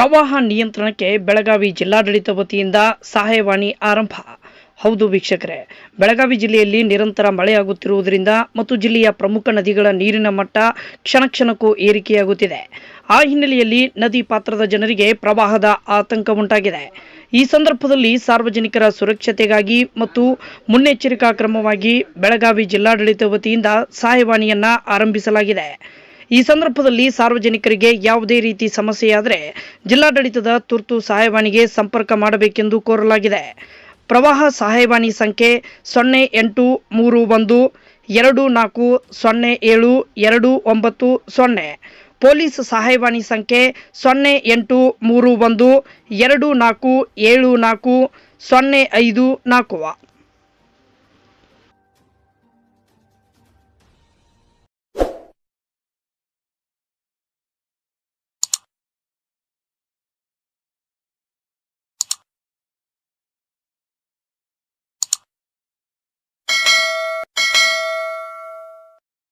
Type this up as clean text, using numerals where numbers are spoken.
ಪ್ರವಾಹ ನಿಯಂತ್ರಣಕ್ಕೆ ಬೆಳಗಾವಿ ಜಿಲ್ಲಾಡಳಿತ ವತಿಯಿಂದ ಸಹಾಯವಾಣಿ ಆರಂಭ. ಹೌದು ವೀಕ್ಷಕರೇ, ಬೆಳಗಾವಿ ಜಿಲ್ಲೆಯಲ್ಲಿ ನಿರಂತರ ಮಳೆಯಾಗುತ್ತಿರುವುದರಿಂದ ಮತ್ತು ಜಿಲ್ಲೆಯ ಪ್ರಮುಖ ನದಿಗಳ ನೀರಿನ ಮಟ್ಟ ಕ್ಷಣಕ್ಕೂ ಏರಿಕೆಯಾಗುತ್ತಿದೆ. ಆ ಹಿನ್ನೆಲೆಯಲ್ಲಿ ನದಿ ಪಾತ್ರದ ಜನರಿಗೆ ಪ್ರವಾಹದ ಆತಂಕ ಉಂಟಾಗಿದೆ. ಈ ಸಂದರ್ಭದಲ್ಲಿ ಸಾರ್ವಜನಿಕರ ಸುರಕ್ಷತೆಗಾಗಿ ಮತ್ತು ಮುನ್ನೆಚ್ಚರಿಕಾ ಕ್ರಮವಾಗಿ ಬೆಳಗಾವಿ ಜಿಲ್ಲಾಡಳಿತ ವತಿಯಿಂದ ಸಹಾಯವಾಣಿಯನ್ನ ಆರಂಭಿಸಲಾಗಿದೆ. ಈ ಸಂದರ್ಭದಲ್ಲಿ ಸಾರ್ವಜನಿಕರಿಗೆ ಯಾವುದೇ ರೀತಿ ಸಮಸ್ಯೆಯಾದರೆ ಜಿಲ್ಲಾಡಳಿತದ ತುರ್ತು ಸಹಾಯವಾಣಿಗೆ ಸಂಪರ್ಕ ಮಾಡಬೇಕೆಂದು ಕೋರಲಾಗಿದೆ. ಪ್ರವಾಹ ಸಹಾಯವಾಣಿ ಸಂಖ್ಯೆ 0831 240729. ಪೊಲೀಸ್ ಸಹಾಯವಾಣಿ ಸಂಖ್ಯೆ 0831 2474 054.